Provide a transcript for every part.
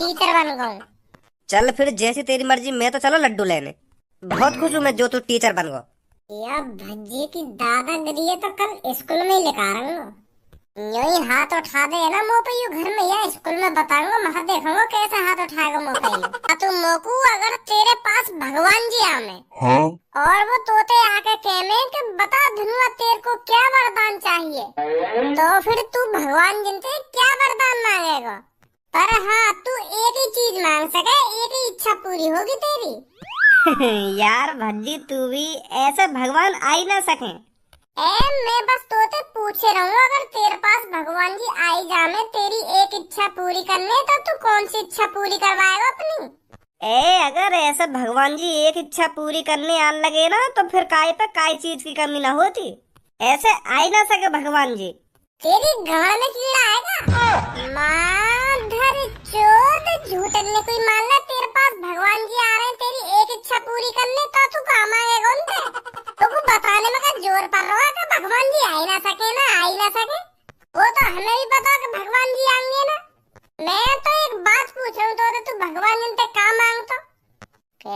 Teacher बन गई। चल फिर जैसी तेरी मर्जी, मैं तो चलो लड्डू लेने। बहुत खुश हूँ मैं जो तू टीचर बन गो। या भज्जी की दादागिरी है तो कल स्कूल में ही लिखा रहा। यूं ही हाथ उठा दे ना मुंह पे, यूं घर में या स्कूल में बताऊंगा, महा देखूंगा कैसे हाथ उठाएगा मुंह पे यूं। तू मोकू अगर तेरे पास भगवान जी आवे हाँ? और वो तोते आके कहने कि बता धनुआ तेरे को क्या वरदान चाहिए, तो फिर तू भगवान जी से क्या वरदान मांगेगा? पर हाँ, तू एक ही चीज मांग सके, एक ही इच्छा पूरी होगी तेरी। यार भज्जी तू भी ऐसे भगवान आ ही ना सके। मैं बस तोते पूछे रहूँ, अगर तेरे पास भगवान जी आई जामे तेरी एक इच्छा पूरी करने, तो तू कौन सी इच्छा पूरी करवाएगा अपनी? अगर ऐसे भगवान जी एक इच्छा पूरी करने आने लगे ना, तो फिर काय पे काय चीज की कमी ना होती। ऐसे आ ही ना सके भगवान जी। तेरी गाड़ में कीड़ा आएगा। माधर चोद झूठने कोई मान ले तेरे पास भगवान जी आ रहे हैं तेरी एक इच्छा पूरी करने, तो तू काम आएगा उनसे? तो कुछ बताने में का जोर पड़ रहा है कि भगवान जी आ ही ना सके ना, आ ही ना सके। वो तो हमें भी पता कि भगवान जी आएंगे ना। मैं तो एक बात पूछ रहा हूँ, तो तू भगवान जी से काम मांग तो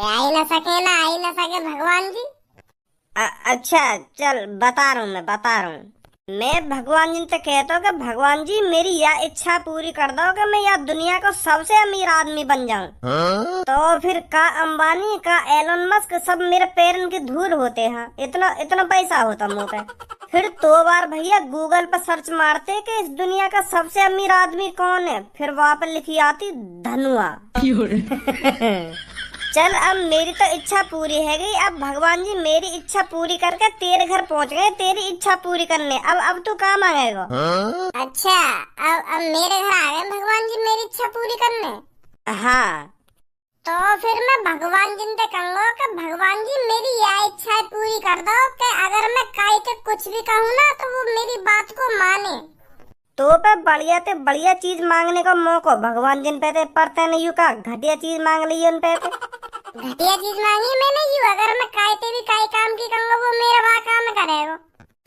आ ही ना सके ना, आ ही ना सके भगवान जी। अच्छा चल बता रहा हूँ, मैं बता रहा हूँ। मैं भगवान जी से कहता हूँ कि भगवान जी मेरी यह इच्छा पूरी कर दो कि मैं यह दुनिया का सबसे अमीर आदमी बन जाऊं। हाँ? तो फिर का अंबानी का एलन मस्क सब मेरे पैरन की धूल होते हैं, इतना इतना पैसा होता मुंह पे। फिर दो बार भैया गूगल पर सर्च मारते कि इस दुनिया का सबसे अमीर आदमी कौन है, फिर वहाँ पर लिखी आती धनुआ। चल अब मेरी तो इच्छा पूरी है गई। अब भगवान जी मेरी इच्छा पूरी करके तेरे घर पहुंच गए तेरी इच्छा पूरी करने। अब तू कहाँ मांगेगा? हाँ? अच्छा, अब मेरे घर आ गए भगवान जी मेरी इच्छा पूरी करने। हाँ तो फिर मैं भगवान जी से कहूँगा कि भगवान जी मेरी यह इच्छा पूरी कर दो कि अगर मैं काई के कुछ भी कहूँ ना, तो वो मेरी बात को माने। तो पे बढ़िया ते बढ़िया चीज मांगने का मौका भगवान जिन पे पड़ते नहीं, यू का घटिया चीज मांग ली उन पे। घटिया चीज मांगी मैंने यूं, अगर मैं कायते भी काई काम की कहूँगा वो मेरा वहाँ काम करेगा।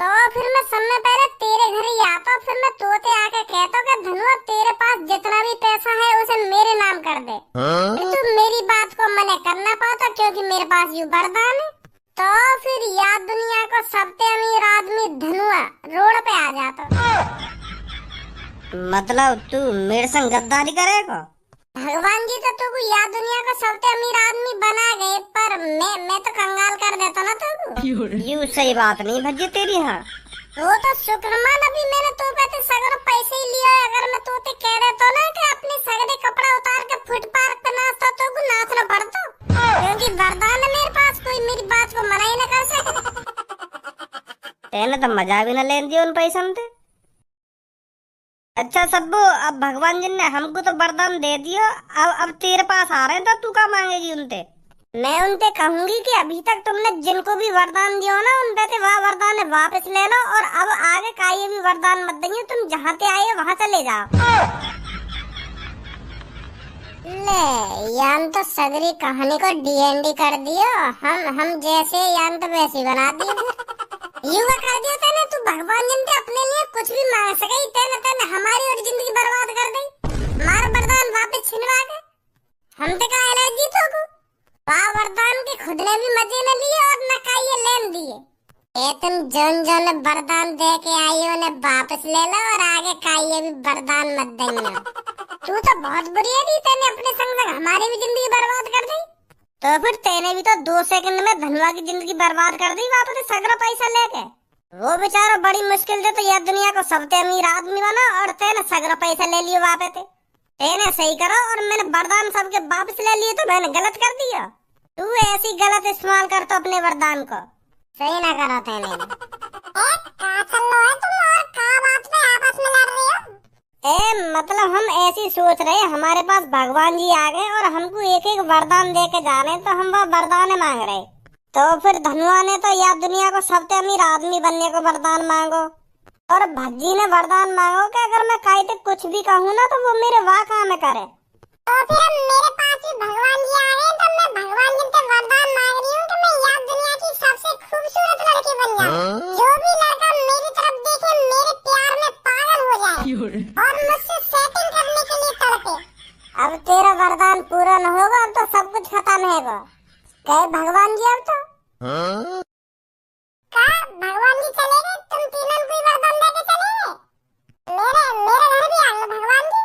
तो फिर मैं समय पहले तेरे घर ही आता, फिर मैं तोते आके कहता कि धनुआ तेरे पास जितना भी पैसा है उसे मेरे नाम कर दे। हाँ? तू मेरी बात को मना करना पाता क्योंकि मेरे पास यूं वरदान है। तो फिर याद दुनिया को सबसे अमीर आदमी धनुआ रोड पे आ जाता। मतलब तू मेरे संग गद्दारी करेगा? भगवान जी तो तुमको याद दुनिया का सबसे अमीर आदमी बना गए, पर मैं तो कंगाल कर देता ना तुमको। यू सही बात नहीं भज्जी तेरी। हाँ वो तो शुक्र मान, अभी मैंने तो कहते सगर पैसे ही लिया। अगर मैं तोते कह रहे तो ना कि अपने सगरे कपड़ा उतार के फुटपाथ पे नाचता तो को नाचना पड़ता, क्योंकि वरदान है मेरे पास, कोई मेरी बात को मना ही ना कर सके। तेने तो मजा भी ना लेन दिया उन पैसों से। अच्छा सब्बू, अब भगवान जी ने हमको तो वरदान दे दिया, अब तेरे पास आ रहे हैं तो तू क्या मांगेगी उनसे? मैं उनसे कहूंगी कि अभी तक तुमने जिनको भी वरदान दिया ना उन पे से वह वरदान वापस ले लो, और अब आगे का ये भी वरदान मत देंगे, तुम जहाँ से आए वहाँ चले जाओ। ले यान तो सगरी कहानी को डीएनडी कर दियो। हम जैसे यान तो वैसे बना दिए। युवा कर दिया तेने, तू भगवान जी से अपने लिए कुछ भी मांग सके, तेने हमारी और जिंदगी बर्बाद कर दी। मार वरदान वापस छिनवा के हम पे का एलर्जी तो को वाह, वरदान के खुद ने भी मजे न लिए और न काये लेन दिए। तुम जौन जौन वरदान दे के आई हो ने वापस ले लो, और आगे काये भी वरदान मत देंगे। तू तो बहुत बुरी है, तेने अपने संग हमारी भी जिंदगी बर्बाद कर दी। तो फिर तेने भी तो 2 सेकंड में धनुआ की जिंदगी बर्बाद कर दी वापस सगरा पैसा लेके। वो बेचारा बड़ी मुश्किल से तो यह दुनिया को सबसे अमीर आदमी बना, और तेने सगरा पैसा ले लिया वापस। तेने सही करो, और मैंने वरदान सबके वापस ले लिए तो मैंने गलत कर दिया। तू ऐसी गलत इस्तेमाल कर तो अपने वरदान को सही ना करो तेने। मतलब हम ऐसी सोच रहे हमारे पास भगवान जी आ गए और हमको एक एक वरदान दे के जा रहे हैं, तो हम वो वरदान मांग रहे। तो फिर धनुआ ने तो या दुनिया को सबसे अमीर आदमी बनने को वरदान मांगो, और भज्जी ने वरदान मांगो कि अगर मैं कायते कुछ भी कहूँ ना तो वो मेरे वाह काम करे। तो फिर मेरे पास भी भगवान जी आ गए, तो मैं भगवान जी से वरदान मांग रही हूँ कि मैं या दुनिया की सबसे खूबसूरत लड़की बन जाऊँ। जो भी लड़का मेरी तरफ देखे मेरे प्यार में पागल हो जाए और मुझसे सेटिंग करने के लिए तड़पे। अब तेरा वरदान पूरा न होगा तो सब कुछ खत्म है। कहे भगवान जी अब तो का भगवान जी चले गए, तुम तीनों कोई वरदान देके चले गए। मेरे मेरे घर भी आ गए भगवान जी।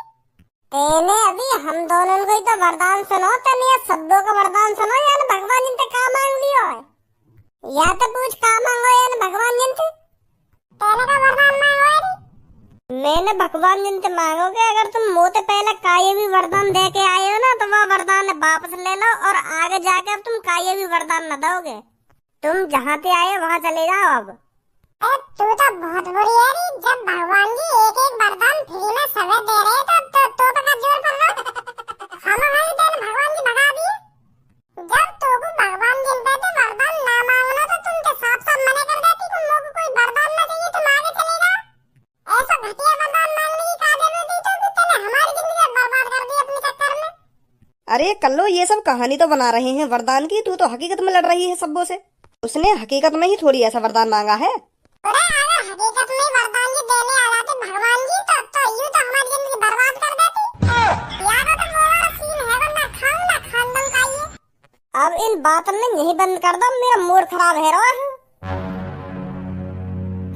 तेने अभी हम दोनों को ही तो वरदान सुनो, तेने ये शब्दों का वरदान सुनो या न भगवान जी से का मांग लियो है, या तो पूछ का मांगो या न भगवान जी से। तेने का वरदान मांगो है। मैंने भगवान जी से मांगोगे, अगर तुम मोते पहले काये भी वरदान दे के आए हो ना तो वह वरदान वापस ले लो और आगे जाके अब तुम काये भी वरदान न दोगे। तुम जहाँ पे आए वहाँ चले जाओ अब। तू तो बहुत बुरी है री, जब भगवान जी एक एक वरदान फ्री में सवे दे रहे तो का जोर पड़ रहा। हम हमारी देन भगवान जी भगा दिए। जब तुमको भगवान जी पे तो वरदान ना मांगना तो तुम तो साफ साफ मना कर देती कि मुझको कोई वरदान ना चाहिए, तुम आगे चले जाओ। ऐसा घटिया वरदान मांगने की क्या जरूरत थी, तो तूने हमारी जिंदगी बर्बाद कर दी अपने चक्कर में। अरे कल्लो, ये सब कहानी तो बना रहे हैं वरदान की, तू तो हकीकत में लड़ रही है सबों से। उसने हकीकत में ही थोड़ी ऐसा वरदान मांगा है। अरे अगर हकीकत में वरदान जी देने आ जाते भगवान जी तो यूं तो हमारी जिंदगी बर्बाद कर देती। याद तो मेरा सीन है, वरना खानदान का ये। अब इन बातों में यही बंद कर दो, मेरा मूड खराब है रहा है।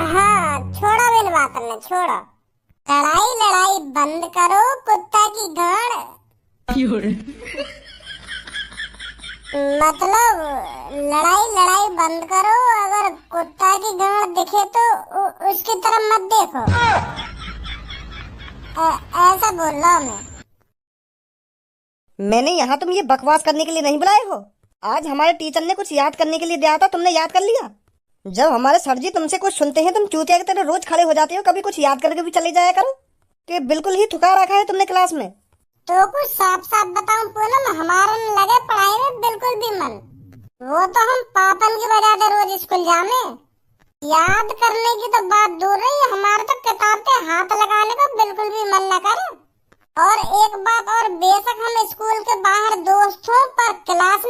हाँ छोड़ो इन बातों में, छोड़ो। लड़ाई लड़ाई बंद करो कुत्ता की गाड़। मतलब लड़ाई बंद करो, अगर कुत्ता की गाड़ दिखे तो उसकी तरफ मत देखो। ऐसा बोल रहा हूँ मैंने यहाँ तुम ये बकवास करने के लिए नहीं बुलाए हो। आज हमारे टीचर ने कुछ याद करने के लिए दिया था, तुमने याद कर लिया। जब हमारे सर जी तुमसे कुछ सुनते हैं तुम चूतिया की तरह रोज खड़े हो जाते हो, कभी कुछ याद करके भी चले जाया करो। कि बिल्कुल ही थुका रखा है तुमने क्लास में। तो कुछ साफ साफ बताऊं पूनम, हमारे लगे पढ़ाई में बिल्कुल भी मन। वो तो हम पापन की वजह से रोज स्कूल जाने, याद करने की तो बात दूर रही, हमारे तो किताब पे हाथ लगाने का बिल्कुल भी मन न करे। और एक बात और, बेशक हम स्कूल के बाहर दोस्त हो पर क्लास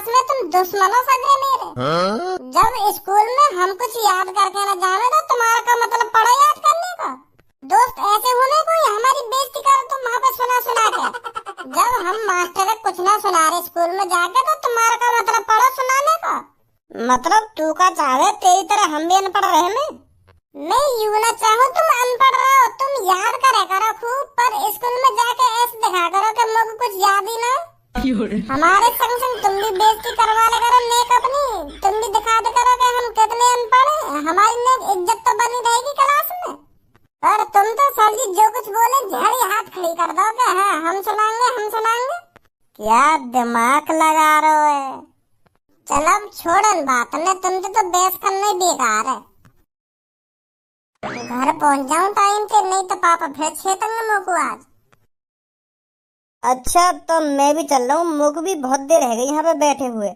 में तुम दुश्मनों सगे मेरे। जब स्कूल में हम कुछ याद करके न जाने तो तुम्हारा का मतलब पढ़ो याद करने का। दोस्त ऐसे होने कोई हमारी बेइज्जती करो तुम वहाँ पे सुना के। जब हम मास्टर कुछ ना सुना रहे स्कूल में जाके तो तुम्हारा का मतलब पढ़ो सुनाने का। मतलब तू का चाहे तेरी तरह हम भी अनपढ़ रहे में? मैं यूं ना चाहूँ तुम अनपढ़ रहो, तुम याद करे करो खूब, पर स्कूल में जाके ऐसे दिखा करो कि मुझे कुछ याद ही ना। हमारे संग संग तुम भी बेइज्जती करवा ले करो नेक अपनी, तुम भी दिखा दे करो कि हम कितने अनपढ़ हैं, हमारी नेक इज्जत तो बनी रहेगी क्लास में। और तुम तो सर जी जो कुछ बोले झड़ी हाथ खड़ी कर दो कि हाँ हम सुनाएंगे। क्या दिमाग लगा रहे हो? चलो अब छोड़न बात ने, तुमसे तो बहस करना ही बेकार है। घर पहुंच जाऊं टाइम से, नहीं तो पापा फिर छेतेंगे मुझको आज। अच्छा तो मैं भी चल रहा हूँ, मुझको भी बहुत देर रह गई यहाँ पे बैठे हुए।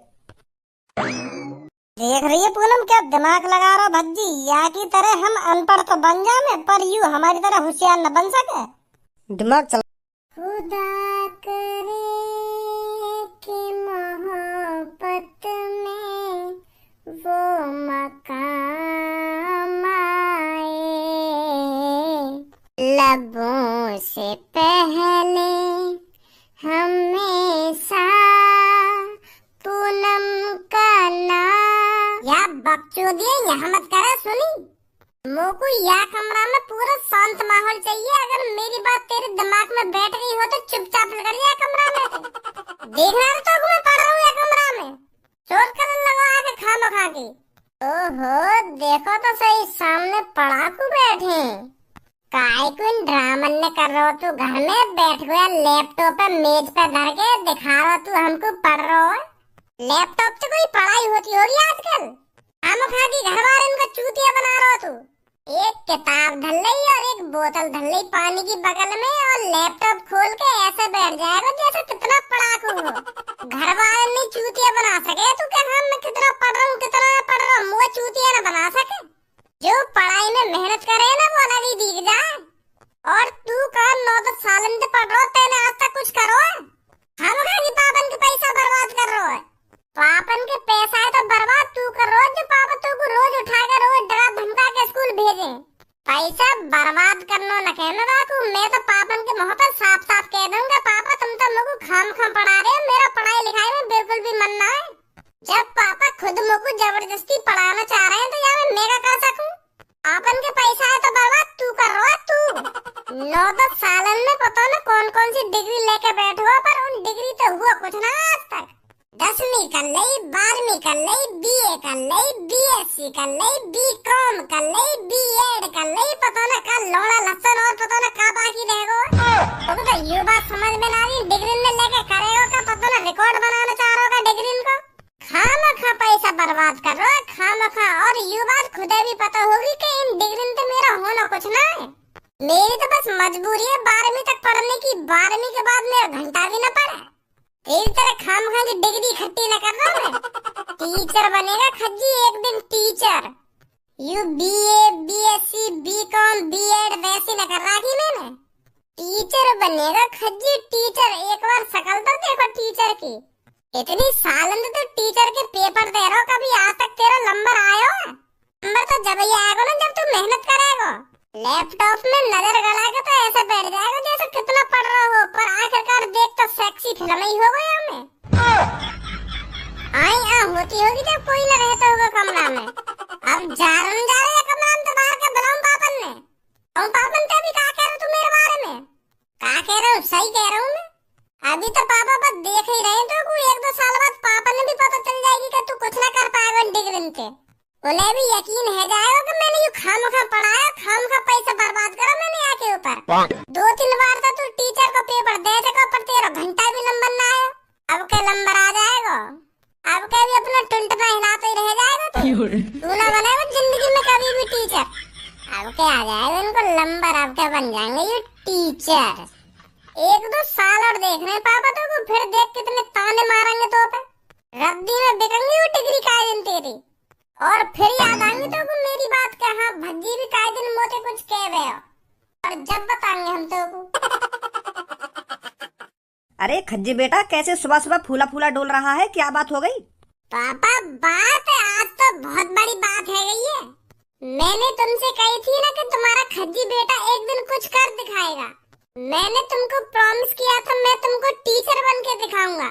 देख रही है पूनम क्या दिमाग लगा रहा भज्जी, या की तरह हम अनपढ़ तो बन जाए पर यूं हमारी तरह होशियार न बन सके। दिमाग चल। खुदा करे कि मोहब्बत में वो मकाम आए, लबों से पहले हमेशा पूनम का नाम। या बकचोदी यहाँ मत करा सुनी, मोको या कमरा में पूरा शांत माहौल चाहिए। अगर मेरी बात तेरे दिमाग में बैठ गई हो तो चुपचाप कर या कमरा में। देखना तो मैं पढ़ रहा हूँ या कमरा में, शोर करने लगा आके खानो खा के। ओहो देखो तो सही, सामने पढ़ाकू बैठे। काय को ड्रामन ने कर रहा हो तू, घर में बैठ गया लैपटॉप पे मेज पे धर के दिखा रहा तू हमको पढ़ रहा हो। लैपटॉप से कोई पढ़ाई होती होगी आजकल? हम खा की घर वाले इनका चूतिया बना रहा तू। एक किताब धर ली और एक बोतल धर ली पानी की बगल में, और लैपटॉप खोल के ऐसे बैठ जाएगा जैसे कितना पढ़ाकू हो। घर वाले नहीं चूतिया बना सके तू क्या? हम मैं कितना पढ़ रहा हूँ मुझे चूतिया न बना सके। जो पढ़ाई में मेहनत करे ना वो अलग ही दिख जाए। और तू का 9-10 साल से पढ़ रहा, तेने आज तक कुछ करो है? हम खाली पापन के पैसा बर्बाद कर रहा है। पापन के पैसा है तो बर्बाद तू कर रहा, जो पापा तू को रोज उठा कर रोज डरा धमका के स्कूल भेजे। पैसा बर्बाद करनो न कहना बाकू। मैं तो पापन के मुंह पर साफ साफ कह दूंगा, पापा तुम तो मुझको खाम खाम पढ़ा रहे हो, मेरा पढ़ाई लिखाई में बिल्कुल भी मन ना है। जब पापा खुद मुझको जबरदस्ती पढ़ाना चाह रहे हैं तो यार मैं क्या कर सकूं? आपन के पैसा है तो बर्बाद तू कर रहा है तू। 9-10 सालन में पता न कौन कौन सी डिग्री लेके बैठो हो, पर उन डिग्री तो हुआ कुछ ना आज तक। 10वीं कर ली, 12वीं कर ली, BA कर ली, BSc कर ली, BCom कर ली, B.Ed कर ली, पता न का लौड़ा लहसन और पता न का बाकी रहेगा। तो ये बात समझ में ना आई, डिग्री ने लेके करेगा का पता न रिकॉर्ड बनाना चाह रहा होगा डिग्री को। खामखा पैसा बर्बाद कर रहा है खामखा। और ये बात खुदे भी पता होगी कि इन डिग्री तो मेरा होना कुछ ना है। मेरी तो बस मजबूरी है 12वीं तक पढ़ने की, 12वीं के बाद मेरा घंटा भी न पड़ा। तेरी तरह खामखा की डिग्री इकट्ठी न कर रहा मैं। टीचर बनेगा खज्जी एक दिन teacher. You BA, BSc, BCom, B.Ed वैसी न कर रहा थी मैंने। टीचर बनेगा खज्जी टीचर। एक बार शकल तो देखो टीचर की। इतनी सालन तो टीचर के पेपर दे रहा हो, कभी आज तक तेरा नंबर आया है? नंबर तो जब ही आएगा ना जब तू मेहनत करेगा। लैपटॉप में नजर गड़ा के तो ऐसे बैठ जाएगा जैसे कितना पढ़ रहा हो, पर आखिरकार देख तो सेक्सी फिल्म ही हो गया हमें। आई होती होगी जब कोई न रहता होगा कमरा में। अब जा रहे कमरा में तो बाहर के बुलाऊं पापन ने। और पापन तो अभी क्या कह रहे तू मेरे बारे में? क्या कह रहा हूँ? सही कह रहा हूँ मैं। अभी तो पापा बस देख ही रहे तो 1-2 साल बाद पापा ने भी पता चल जाएगी कि तू कुछ ना कर पाएगा डिग्री पे। उन्हें भी यकीन है जाएगा कि मैंने ये खामखा पढ़ाया, खामखा पैसा बर्बाद करा मैंने यहाँ के ऊपर। 2-3 बार तो तू टीचर को पेपर दे चुका, पर तेरा घंटा भी नंबर ना आया। अब क्या नंबर आ जाएगा? अब क्या भी अपना टुंटना हिलाते ही रह जाएगा तू ना बनेगा जिंदगी में कभी भी टीचर। अब क्या आ जाएगा इनको नंबर, अब क्या बन जाएंगे ये टीचर। 1-2 साल और देख रहे हैं पापा तो को, फिर देख कितने ताने मारेंगे तो पे। रद्दी में बिकेंगी वो डिग्री का दिन तेरी। और फिर याद आएंगे तो को मेरी बात का। हाँ भज्जी भी का दिन मोटे कुछ कह रहे हो, और जब बताएंगे हम तो को। अरे खज्जी बेटा कैसे सुबह सुबह फूला फूला डोल रहा है, क्या बात हो गई? पापा बात आज तो बहुत बड़ी बात है गई है। मैंने तुमसे कही थी ना कि तुम्हारा खज्जी बेटा एक दिन कुछ कर दिखाएगा। मैंने तुमको प्रॉमिस किया था मैं तुमको टीचर बन के दिखाऊंगा,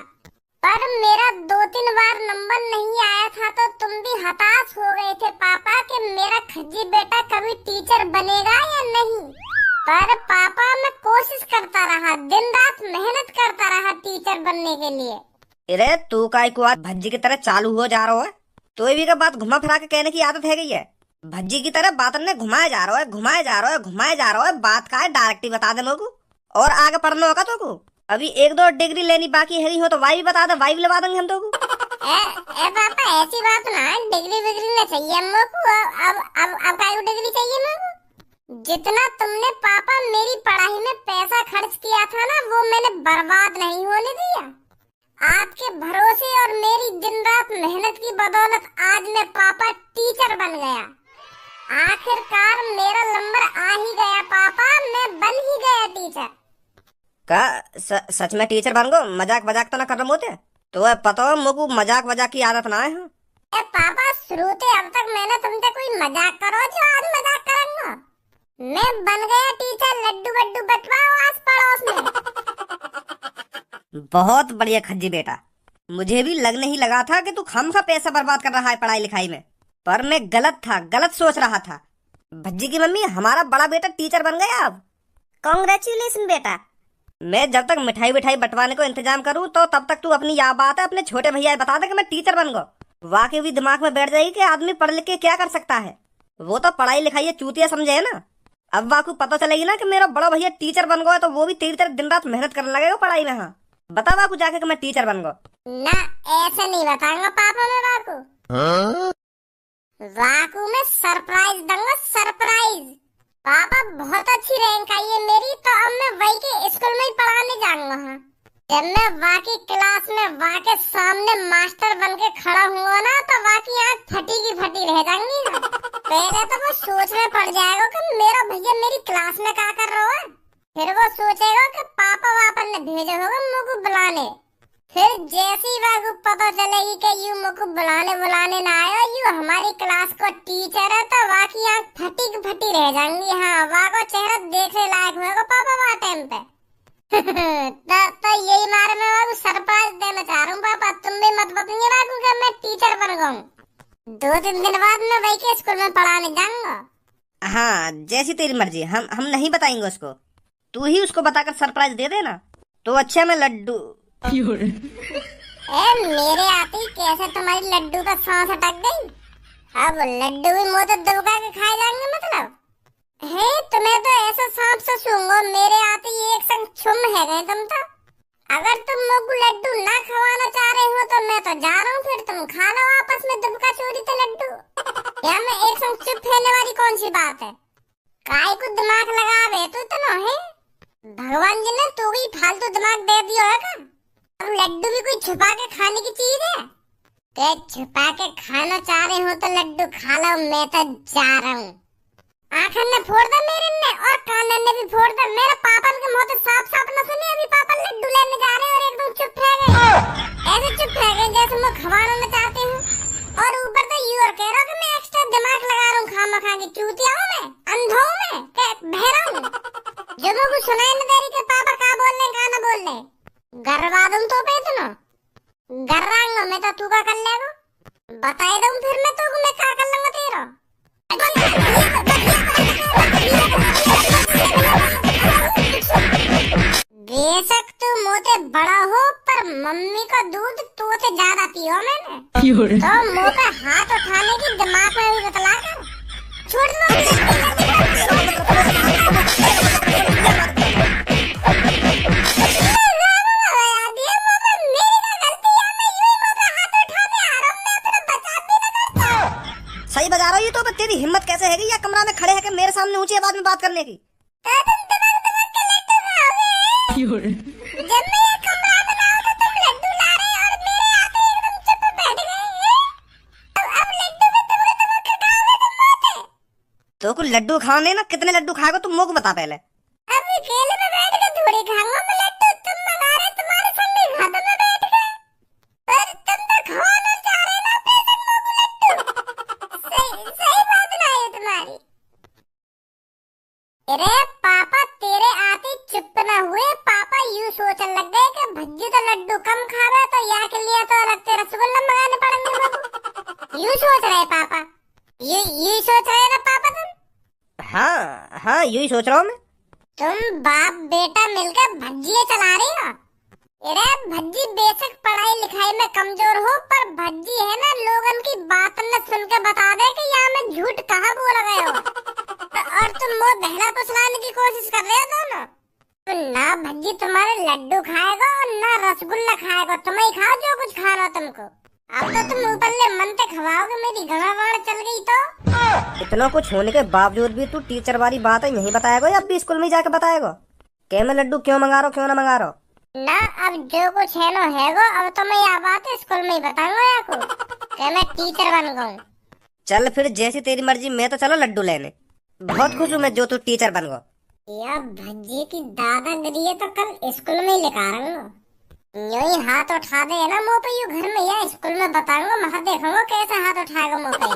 पर मेरा 2-3 बार नंबर नहीं आया था तो तुम भी हताश हो गए थे पापा कि मेरा खज्जी बेटा कभी टीचर बनेगा या नहीं। पर पापा मैं कोशिश करता रहा, दिन रात मेहनत करता रहा टीचर बनने के लिए। अरे तू काय को आज भज्जी की तरह चालू हो जा रहा है? तो भी का बात घुमा फिरा के कहने की आदत है गई है। भज्जी की तरह बात ने घुमाया जा रहा है, घुमाया जा रहा है, घुमाया जा रहा है। बात का है डायरेक्ट ही बता दे लोगों को। और आगे पढ़ना होगा तो को अभी 1-2 डिग्री लेनी बाकी है हो तो वाई भी बता दे, वाई भी लगा देंगे हम तो को। ए पापा ऐसी बात ना, डिग्री विग्री ना चाहिए हमको। अब काय डिग्री चाहिए मेरे को? जितना तुमने पापा मेरी पढ़ाई में पैसा खर्च किया था ना वो मैंने बर्बाद नहीं होने दिया। आपके भरोसे और मेरी दिन रात मेहनत की बदौलत आज मैं पापा टीचर बन गया। आखिरकार मेरा नंबर आ ही गया पापा, मैं बन ही गया टीचर। का सच में टीचर बन गो? मजाक तो ना कर रहे होते तो पता हो मुझको मजाक की आदत ना है। ए पापा शुरू से अब तक मैंने तुमसे कोई मजाक करो जो आज मजाक करूंगा। मैं बन गया टीचर, लड्डू बड्डू बटवाओ आस पड़ोस में। बहुत बढ़िया खज्जी बेटा, मुझे भी लगने ही लगा था कि तू खामखा पैसा बर्बाद कर रहा है पढ़ाई लिखाई में, पर मैं गलत सोच रहा था। भज्जी की मम्मी हमारा बड़ा बेटा टीचर बन गया अब। कांग्रेचुलेशन बेटा। मैं जब तक मिठाई बंटवाने को इंतजाम करूं तो तब तक तू अपनी यह बात है अपने छोटे भैया बता दे कि मैं टीचर बन गो। वाकई भी दिमाग में बैठ जाएगी कि आदमी पढ़ लिख के क्या कर सकता है। वो तो पढ़ाई लिखाई चूतिया समझे है ना। अब वाकू पता चलेगी ना कि मेरा बड़ा भैया टीचर बन गया तो वो भी तेरी तरह दिन रात मेहनत करने लगेगा पढ़ाई में। हाँ बता वाकू जाके कि मैं टीचर बन गो। ना ऐसे नहीं बताऊंगा पापा मैं वाकू। वाकू में सरप्राइज दूंगा, सरप्राइज। पापा बहुत अच्छी रैंक आई है मेरी तो अब मैं वही के स्कूल में ही पढ़ाने जाऊंगा। हाँ जब मैं वाकी क्लास में वाके सामने मास्टर बन के खड़ा हुआ ना तो वाकी आँख फटी की फटी रह जाएंगी ना। पहले तो वो सोच में पड़ जाएगा कि मेरा भैया मेरी क्लास में क्या कर रहा है। फिर वो सोचेगा कि पापा वापन ने भेजा होगा मुझको बुलाने। फिर जैसी वागु पता चलेगी कि यू मुझको बुलाने ना आयो, यू हमारी क्लास को टीचर है, तो वाकी आँख फटी की फटी रह जाएंगी। हाँ, वाको चेहरा देखने लायक होगा पापा वहाँ टाइम पे। तो यही मारे मैं वाको सरप्राइज देना चाह रहा हूँ पापा, तुम भी मत बताइए वाको कि मैं टीचर बन गया हूँ। 2-3 दिन बाद मैं वही के स्कूल में पढ़ाने जाऊंगा। हाँ, जैसी तेरी मर्जी, हम नहीं बताएंगे उसको, तू ही उसको बताकर सरप्राइज दे देना। तो अच्छा मैं लड्डू मेरे आते ही कैसे तुम्हारी लड्डू का सांस अटक गई। अब लड्डू भी मुंह तो दबका के खाए जाएंगे मतलब है। तुम्हें तो ऐसा सांप से सूंघो, मेरे आते ही एक संग छुम है गए तुम तो। अगर तुम मुझको लड्डू ना खवाना चाह रहे हो तो मैं तो जा रहा हूँ, फिर तुम खा लो आपस में दबका चोरी तो लड्डू। या मैं एक संग चुप रहने वाली कौन सी बात है। काय को दिमाग लगा बे तू तो न है। भगवान जी ने तो ही फालतू दिमाग दे दिया है का। अब लड्डू भी कोई छुपा के खाने की चीज है। ते छुपा के खाना चाह रहे हो तो लड्डू खा लो, मैं तो जा रहा हूँ। आँखन ने फोड़ दे मेरे ने और कानन ने भी फोड़ दे। मेरे पापा के मुंह से साफ साफ न सुने, अभी पापा लड्डू लेने जा रहे हैं और एकदम चुप रह गए। ऐसे चुप रह गए जैसे मैं खवाना में चाहते हूँ। और ऊपर तो यू और कह रहा हूँ कि मैं एक्स्ट्रा दिमाग लगा रहा हूँ खामा खा के। चूतिया हूँ मैं, अंधा हूँ मैं, बहरा हूँ जो मुझको सुनाई न दे रही कि पापा का बोल रहे का न बोल रहे। गरवा दूं तो पे इतना गर्रांगा मैं तो तू का कर लेगा। बताए दूं फिर मैं तो मैं का कर लूंगा तेरा। बेशक तू मोते बड़ा हो पर मम्मी का दूध तो से ज्यादा पियो मैंने। तो मुंह पे हाथ उठाने की दिमाग में भी बतला कर छोड़ सही बजा रहा हूँ। ये तो तेरी हिम्मत कैसे है या कमरा में खड़े है कि मेरे सामने ऊंची आवाज में बात करने की। जब मैं ये कमरा बनाऊं तो तुम लड्डू ला रहे और मेरे आते एकदम चुप बैठ गए। अब लड्डू में तुम खाओगे तुम मोटे। तो कुछ लड्डू खाने ना, कितने लड्डू खाएगा तुम मुझको बता पहले। अभी अकेले में बैठ के थोड़ी खाऊंगा मैं लड्डू, तुम मंगा रहे तुम्हारे संग ही खाता में बैठ के। पर तुम तो खाना चाह रहे ना अपने संग लड्डू। सही बात ना है तुम्हारी। अरे पापा तेरे आते चुप न हुए। पापा यूं सोचने लग गए कि भज्जी तो लड्डू कम खावे तो यहाँ के लिए तो रखते रसगुल्ला मंगाने पड़ेंगे बाबू। यूं सोच रहे पापा, यू सोच रहे ना पापा तुम। हाँ यू ही सोच रहा हूँ मैं। तुम बाप बेटा मिलकर भज्जियाँ चला रही हो। अरे भज्जी बेशक पढ़ाई लिखाई में कमजोर हो पर भज्जी है ना लोगन की बात न सुन के बता दे कि यहाँ में झूठ कहाँ बोल गए हो। और तुम वो बहना फुसलाने की कोशिश कर रहे हो दोनों। तो ना भज्जी तुम्हारे लड्डू खाएगा और ना रसगुल्ला खाएगा, तुम ही खाओ जो कुछ खाना तुमको। अब तो तुम ऊपरले मनते खवाओगे, मेरी गड़बड़ चल गई तो। इतना कुछ होने के बावजूद भी तू टीचर वाली बात है यही बताएगा या अभी स्कूल में जाके बताएगा कि मैं लड्डू क्यों मंगा रहा हूँ क्यों ना मंगा रहा हूँ। ना अब जो कुछ है नो है गो। अब तो मैं यह बात स्कूल में ही बताऊंगा आपको कि मैं टीचर बन गया हूँ। चल फिर जैसी तेरी मर्जी, मैं तो चलो लड्डू लेने। बहुत खुश हूँ मैं जो तू टीचर बन गया। यह भज्जी की दादागिरी है तो कल स्कूल में ही लिखा रहा यूं ही हाथ उठा दे ना मुँह पे, यू घर में या स्कूल में बताऊंगा। मत देखूंगा कैसे हाथ उठाएगा मुँह पे।